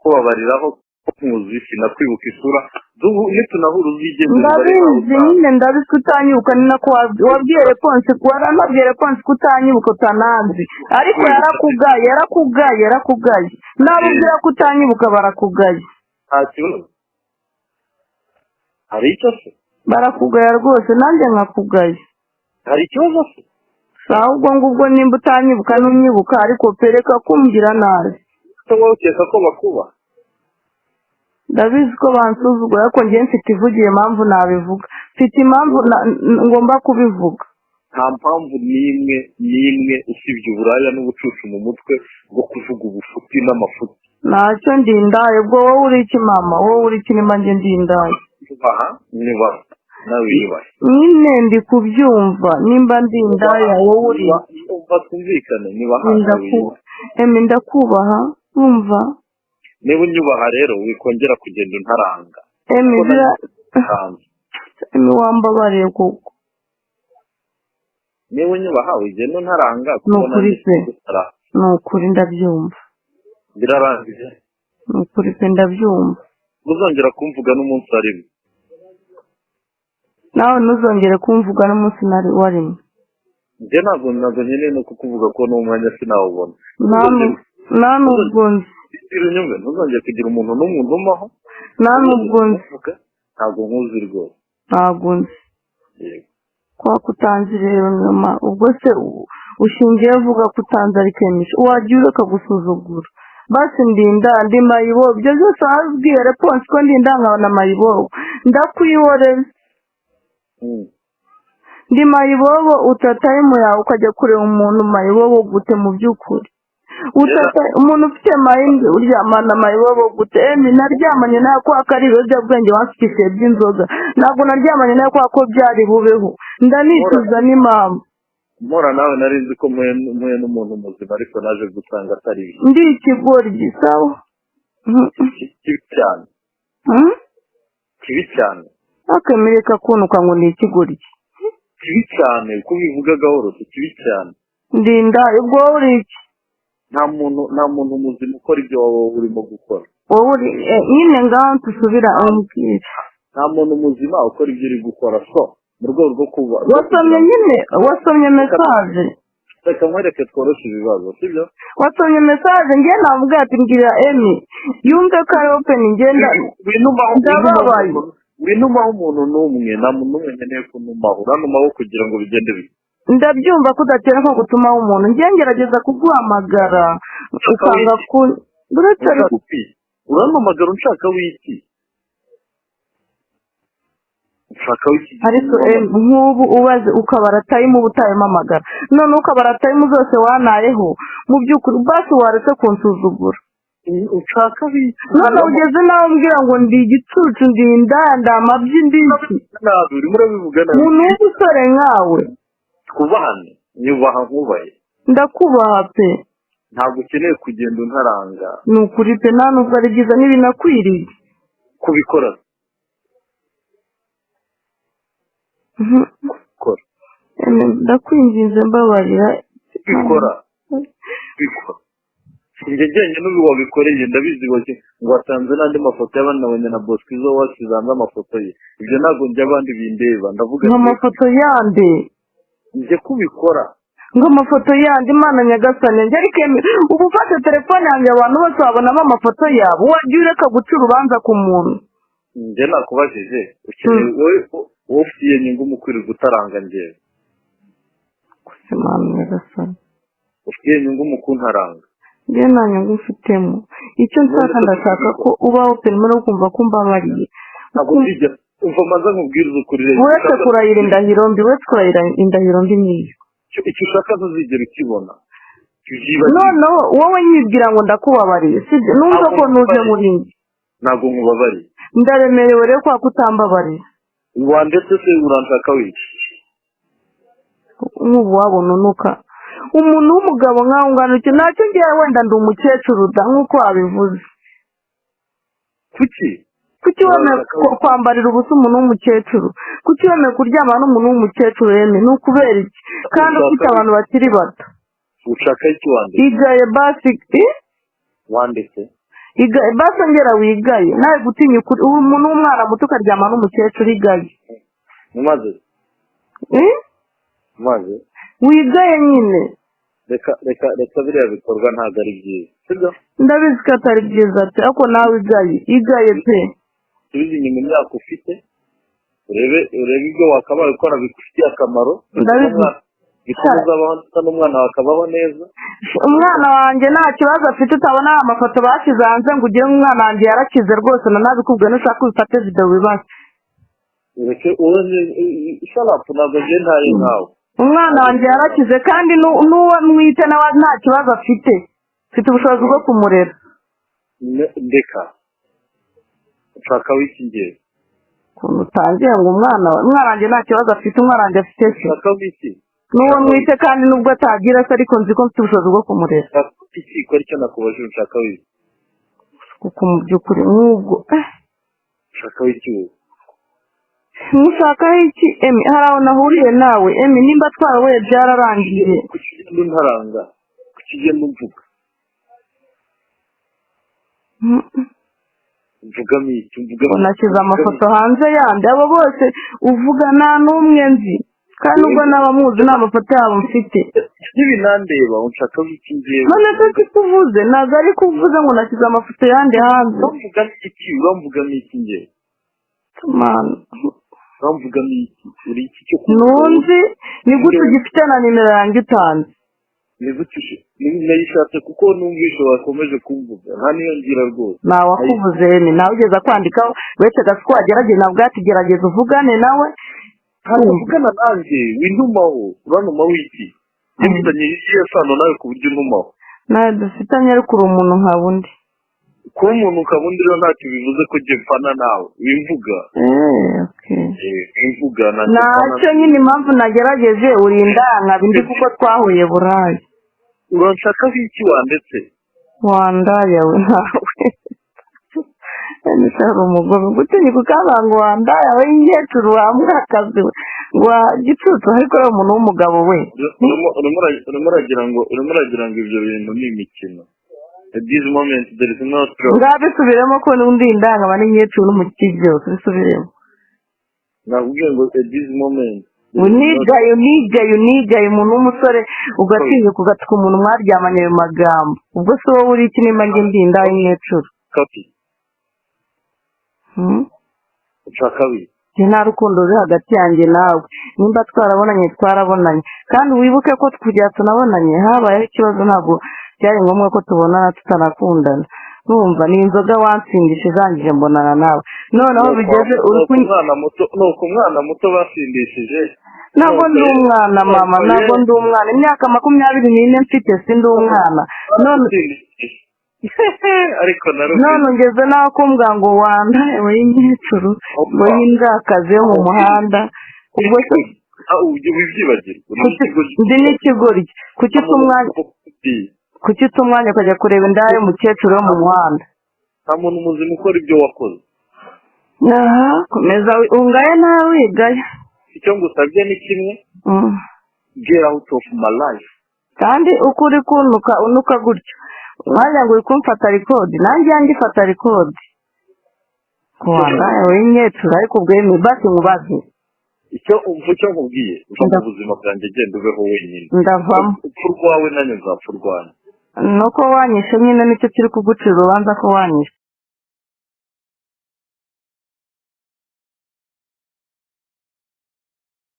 kubabariraho muzi sinakwibuka isura nitunahura uzigeze ndabizi nyine ndabizi utanyuka ni nako wabwiye Reponse waranabwiye Reponse kutanyuka utananzi ariko yarakugaye nabo ubwira kutanyuka barakugaye nta kibazo hari icyo se barakugaya rwose nanjye nkakugaye hari ikibazo se sawa ubwo ngubwo nimba utanyibuka n'unyibuka ariko pereka kumbwira nabi cyangwa ukeka ko bakuba ndabizi ko bansuzugura ariko njye mfite ivugiye impamvu nabivuga mfite impamvu ngomba kubivuga nta mpamvu n'imwe usibye uburaya n'ubucucu mu mutwe bwo kuvuga ubufuti n'amafuti ntacyo ndindaye ubwo wowe uri iki mama wowe uri iki nimba njye ndindaye niba nawe yibaye nyine ndi kubyumva nimba ndindaya wowe uri umva twumvikane niba ndakubaha wumva niba unyubaha rero wikongera kugenda untaranga wambabariye koko niba unyubaha wigenda untaranga ni ukuri pe ni ukuri ndabyumva birarangije ni ukuri pe ndabyumva ntuzongera kumvuga n'umunsi warimo nawe ntuzongere kumvuga n'umunsi warimo njye ntabwo nyine no kukuvuga ko n'umwanya sinawubona nta n'ubwo nzi ntuzongere kugira umuntu n'umwe untumaho nta n'ubwo nzi ntabwo nkuzi rwose ntabwo nzi kwa kutanzi rero nyuma ubwo se ushingiye uvuga ko utanze ari kemisha wajya ureka gusuzugura basi ndi mayibobo ibyo byose wabwiye Reponse ko nkabona mayibobo ndakwihoreza ndi mayibobo utataye mu yawe ukajya kureba umuntu mayibobo gute mu by'ukuri umuntu ufite mayindi uryamana mayibobo gute naryamanye nawe ko akari ibiyobyabwenge wasikisiye by'inzoga ntabwo naryamanye nawe ko byari bubeho ndanicuza n'impamvu mpora nawe nari nzi ko muye n'umuntu muzima ariko naje gusanga atari byo ndi ikigoryi sawa kibi cyane kibi cyane akemereka kunuka ngo ni ikigoryi kibi cyane uko bivuga gahoro kibi cyane ndinda ubwo uri iki nta muntu muzima ukora ibyo wowe urimo gukora wowe uri nyine ngaho tusubira umubwire nta muntu muzima ukora ibyo uri gukora so mu rwego rwo kuba wasomye mesaje reka nkwereke tworoshye ibibazo sibyo wasomye mesaje njye navuga ati mbwira Emi yumve ko ari open ngenda ndababaye winumaho umuntu n'umwe nta muntu n'umwe nkeneye kunumaho uranumaho kugira ngo bigende bite ndabyumva ko udatera nko gutumaho umuntu njye ngerageza kuguhamagara ukanga ku urampamagara unshaka wiki ariko nk'ubu ubaze ukabara tayimu uba utayimpamagara none ukabara tayimu zose wanayeho mu by'ukuri basi waretse kunsuzugura ushaka wiki none ugeze nawe umbwira ngo ndi igicucu ndi amabyi ndiki urimo urabivuga nabi umuntu w'umusore nkawe twubahane nyubaha nkubaye ndakubaha pe ntabwo ukeneye kugenda untaranga ni ukuri pe nta nubwo ari byiza n'ibinakwiriye kubikora ndakwinginze mbabarira bikora njye njyenyine n'ubu wabikoreye ndabizi ngo watanze n'andi mafoto y'abandi nabonye na Bosco izo wasize hanze amafoto ye ibyo ntabwo njye abandi bindeba ndavuga amafoto yande njye kubikora ngo amafoto yandi Imana nyagasane njye ariko ubu ufate telefone yanjye abantu bose babonamo amafoto yabo wajya ureka guca urubanza ku muntu njye nakubajije ukeneye wowe ufitiye inyungu mu kwirirwa utaranga njyewe gusa Imana nyagasane ufitiye inyungu mu kuntaranga njye nta nyungu mfitemo icyo nshaka ndashaka ko ubaho penimo no kumva ko mbabariye ntabwo bijya umva maze nkubwiriza ukuri rero uretse kurahira indahiro mbi uretse kurahira indahiro mbi niyo icyo ushaka ntuzigera ukibona noneho wowe nyibwira ngo ndakubabariye sibyo numva ko nuje muri njye ntabwo nkubabariye ndaremerewe rero kwa kutambabariye wandetse se uranshaka wiki nk'ubu wabona unuka umuntu w'umugabo nkaho ungana iki ntacyo ngewe wenda ndi umukecuru da nk'uko wabivuze kuki wemeye kwambarira ubusa umuntu w'umukecuru kuki wemeye kuryamana n'umuntu w'umukecuru Emi ni ukubera iki kandi ufite abantu bakiri bato ushaka iki wanditse igaye basi wanditse igaye basi ngera wigaye nawe gutinya umuntu w'umwana muto ukaryamana n'umukecuru igaye maze wigaye nyine reka biriya bikorwa ntabwo ari byiza sibyo ndabizi ko atari byiza ati ariko nawe igaye pe tubizi inyuma imyaka ufite urebe ibyo wakabaye ukora bigufitiye akamaro bikomeza abaho ndetse n'umwana wakabaho neza umwana wanjye nta kibazo afite utabona amafoto bashyize hanze ngo ugire umwana wanjye yarakize rwose nanabikubwiye nushaka ubifate video wibaze isharapu ntabwo njye ntaye nkawe umwana wanjye yarakize kandi n'uwo mwite nawe nta kibazo afite ubushobozi bwo kumurera ndeka ushaka w'ikingezi ukuntu utangiye ngo umwana wanjye nta kibazo afite umwana wanjye afite se ushaka w'iki n'uwo mwite kandi nubwo atagira se ariko nzi ko mfite ubushobozi bwo kumurera iki ko aricyo nakubajije ushaka w'iki kuko mu by'ukuri nk'ubwo ushaka w'iki wowe ntushakaho iki Emi hari aho nahuriye nawe Emi nimba twarahuye byararangiye kuki ugenda untaranga kuki ugenda umvuga mvugamo iki unashyize amafoto hanze yandi abo bose uvuga nta n'umwe nzi kandi ubwo n'abamuzi nta mafoto yabo mfite ntibinandeba unshaka w'iki ngewe none se kuvuze ntabwo ari kuvuze ngo nashyize amafoto yandi hanze uramvugamo iki ngewe uramvugamo iki uri iki cyo ntunzi ni gute ugifite na nimero yanjye utanze nayishatse kuko numvishe wakomeje kumvuga nta niyo ngira rwose ntawakuvuze nawe ugeze kwandikaho wese gasi ko wagerageza nabwo atigerageza uvugane nawe ntabwo uvugana nanjye wintumaho uranuma w'iki ntibutanye iyo sano nawe ku buryo untumaho nawe dufitanye ariko uri umuntu nka bundi kuba umuntu ukaba undi rero ntacyo bivuze ko njye mpfana nawe wimvuga wimvuga ntacyo nyine impamvu nagerageje uri indanga bindi kuko twahuye burayi uranshaka iki wandetse wandaya we nawe hari umugome gutinya kukabanga wandaya we nyecuru wamwakazi wa gicucu ariko ari umuntu w'umugabo we urimo uragira ngo ibyo bintu ni imikino at this moment there is no trouble ngabisubiremo ko n'undi indanga bani nyecuru n'umuki byose bisubiremo nakubwiye ngo at this moment unigaye umuntu w'umusore ugatinya kugatuka umuntu mwaryamanye ayo magambo ubwo se wowe uri iki nimba njye ndinda nyecuru kapi ushaka wiki nta rukundo ruri hagati yanjye nawe nimba twarabonanye kandi wibuke ko kugira tunabonanye habayeho ikibazo ntabwo byari ngombwa ko tubonana tutanakundana numva ni inzoga wansindisha izangije mbonana nawe noneho bigeze umwana muto basindishije ntabwo ndi umwana mama ntabwo ndi umwana imyaka 24 mfite si ndi umwana none ngeze nawe kumbwa ngo wandaye we nyecuru ngo yindakaze yo mu muhanda ubwo se ndi n'ikigoryi kuki umwanya ukajya kureba inda y'umukecuru wo mu muhanda nta muntu muzima ukora ibyo wakoze komeza ungaye nawe wigaye icyo ngusabye ni kimwe get out of my life kandi uko uri kunuka unuka gutyo umwanya ngo uri kumfata rikodi nanjye yanjye ifata rikodi kuwandaye we nyecuru ariko ubweme basi mubaze icyo nkubwiye uva mu buzima bwanjye genda ubeho wenyine ndavamo urupfu rwawe nanjye nzapfa urwanjye nuko wanyishe nyine nicyo kiri kugucira urubanza ko wanyishe